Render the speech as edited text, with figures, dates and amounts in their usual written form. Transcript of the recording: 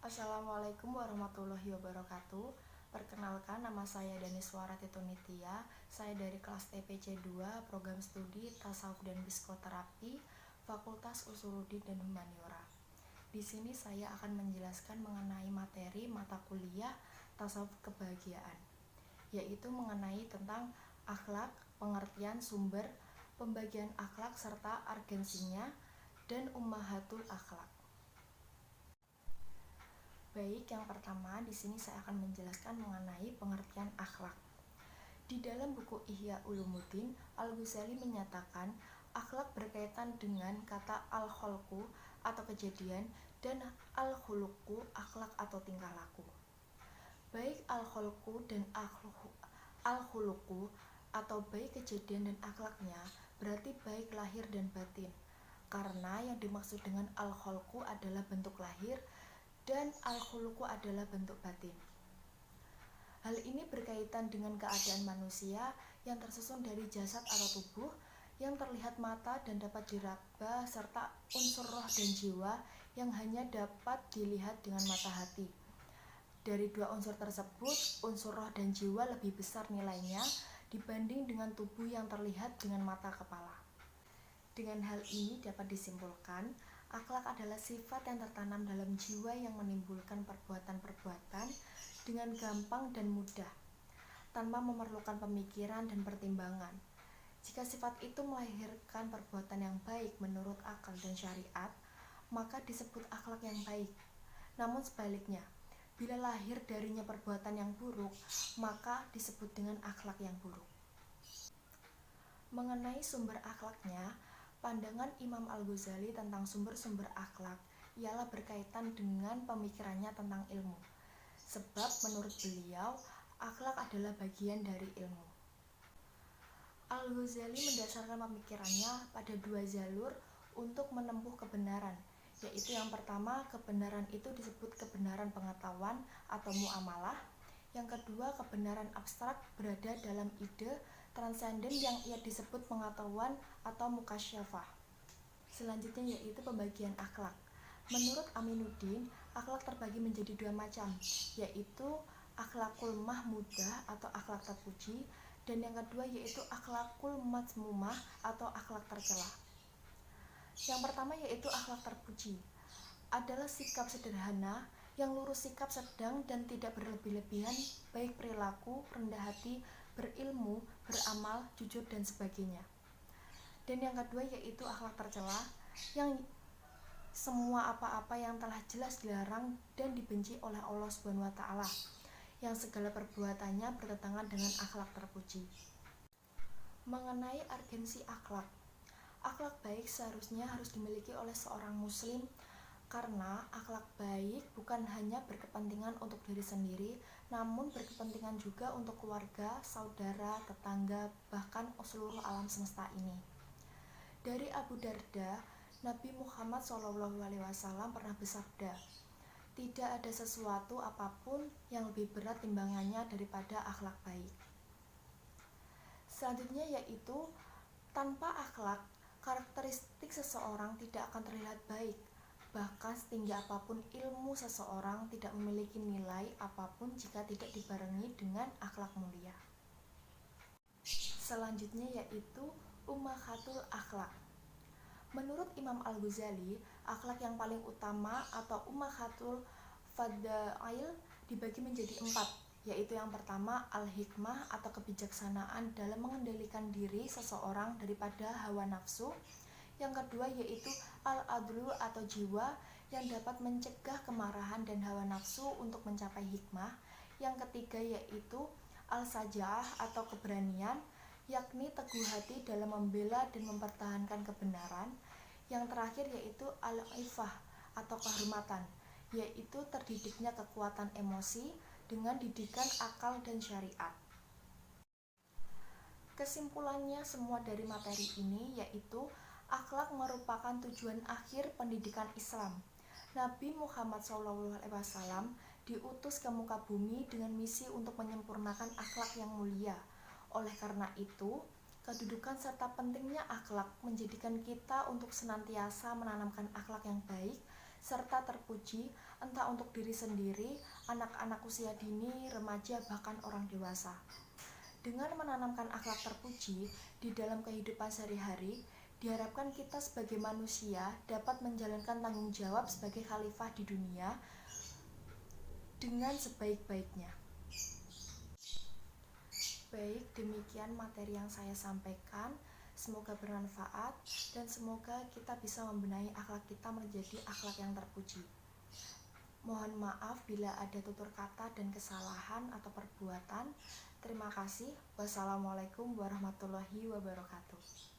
Assalamualaikum warahmatullahi wabarakatuh. Perkenalkan, nama saya Daniswara Titunitia. Saya dari kelas TPC 2, Program Studi Tasawuf dan Psikoterapi, Fakultas Usuluddin dan Humaniora. Di sini saya akan menjelaskan mengenai materi mata kuliah Tasawuf Kebahagiaan, yaitu mengenai tentang akhlak, pengertian sumber, pembagian akhlak serta argensinya, dan ummahatul akhlak. Baik, yang pertama di sini saya akan menjelaskan mengenai pengertian akhlak. Di dalam buku Ihya Ulumuddin, Al-Ghazali menyatakan akhlak berkaitan dengan kata al-kholqu atau kejadian dan al-khuluqu akhlak atau tingkah laku. Baik al-kholqu dan al-khuluqu atau baik kejadian dan akhlaknya berarti baik lahir dan batin. Karena yang dimaksud dengan al-kholqu adalah bentuk lahir dan al-khuluqu adalah bentuk batin. Hal ini berkaitan dengan keadaan manusia yang tersusun dari jasad atau tubuh yang terlihat mata dan dapat diraba serta unsur roh dan jiwa yang hanya dapat dilihat dengan mata hati. Dari dua unsur tersebut, unsur roh dan jiwa lebih besar nilainya dibanding dengan tubuh yang terlihat dengan mata kepala. Dengan hal ini dapat disimpulkan, akhlak adalah sifat yang tertanam dalam jiwa yang menimbulkan perbuatan-perbuatan dengan gampang dan mudah, tanpa memerlukan pemikiran dan pertimbangan. Jika sifat itu melahirkan perbuatan yang baik menurut akal dan syariat, maka disebut akhlak yang baik. Namun sebaliknya, bila lahir darinya perbuatan yang buruk, maka disebut dengan akhlak yang buruk. Mengenai sumber akhlaknya, pandangan Imam Al-Ghazali tentang sumber-sumber akhlak ialah berkaitan dengan pemikirannya tentang ilmu. Sebab menurut beliau, akhlak adalah bagian dari ilmu. Al-Ghazali mendasarkan pemikirannya pada dua jalur untuk menempuh kebenaran, yaitu yang pertama, kebenaran itu disebut kebenaran pengetahuan atau muamalah. Yang kedua, kebenaran abstrak berada dalam ide transenden yang ia disebut pengetahuan atau mukasyafah. Selanjutnya yaitu pembagian akhlak. Menurut Aminuddin, akhlak terbagi menjadi dua macam, yaitu akhlakul mahmudah atau akhlak terpuji, dan yang kedua yaitu akhlakul mazmumah atau akhlak tercela. Yang pertama yaitu akhlak terpuji, adalah sikap sederhana yang lurus, sikap sedang dan tidak berlebih-lebihan, baik perilaku, rendah hati, berilmu, beramal, jujur dan sebagainya. Dan yang kedua yaitu akhlak tercela, yang semua apa-apa yang telah jelas dilarang dan dibenci oleh Allah SWT, yang segala perbuatannya bertentangan dengan akhlak terpuji. Mengenai argensi akhlak, akhlak baik seharusnya harus dimiliki oleh seorang muslim, karena akhlak baik bukan hanya berkepentingan untuk diri sendiri, namun berkepentingan juga untuk keluarga, saudara, tetangga, bahkan seluruh alam semesta ini. Dari Abu Darda, Nabi Muhammad SAW pernah bersabda, tidak ada sesuatu apapun yang lebih berat timbangannya daripada akhlak baik. Selanjutnya yaitu, tanpa akhlak, karakteristik seseorang tidak akan terlihat baik. Bahkan setinggi apapun ilmu seseorang tidak memiliki nilai apapun jika tidak dibarengi dengan akhlak mulia. Selanjutnya yaitu ummahatul akhlak. Menurut Imam Al-Ghazali, akhlak yang paling utama atau ummahatul fadail dibagi menjadi 4, yaitu yang pertama al-hikmah atau kebijaksanaan dalam mengendalikan diri seseorang daripada hawa nafsu. Yang kedua yaitu al-adlu atau jiwa yang dapat mencegah kemarahan dan hawa nafsu untuk mencapai hikmah. Yang ketiga yaitu al-saja'ah atau keberanian, yakni teguh hati dalam membela dan mempertahankan kebenaran. Yang terakhir yaitu al-ifah atau kehormatan, yaitu terdidiknya kekuatan emosi dengan didikan akal dan syariat. Kesimpulannya semua dari materi ini yaitu akhlak merupakan tujuan akhir pendidikan Islam. Nabi Muhammad SAW diutus ke muka bumi dengan misi untuk menyempurnakan akhlak yang mulia. Oleh karena itu, kedudukan serta pentingnya akhlak menjadikan kita untuk senantiasa menanamkan akhlak yang baik serta terpuji, entah untuk diri sendiri, anak-anak usia dini, remaja, bahkan orang dewasa. Dengan menanamkan akhlak terpuji di dalam kehidupan sehari-hari, diharapkan kita sebagai manusia dapat menjalankan tanggung jawab sebagai khalifah di dunia dengan sebaik-baiknya. Baik, demikian materi yang saya sampaikan. Semoga bermanfaat dan semoga kita bisa membenahi akhlak kita menjadi akhlak yang terpuji. Mohon maaf bila ada tutur kata dan kesalahan atau perbuatan. Terima kasih. Wassalamualaikum warahmatullahi wabarakatuh.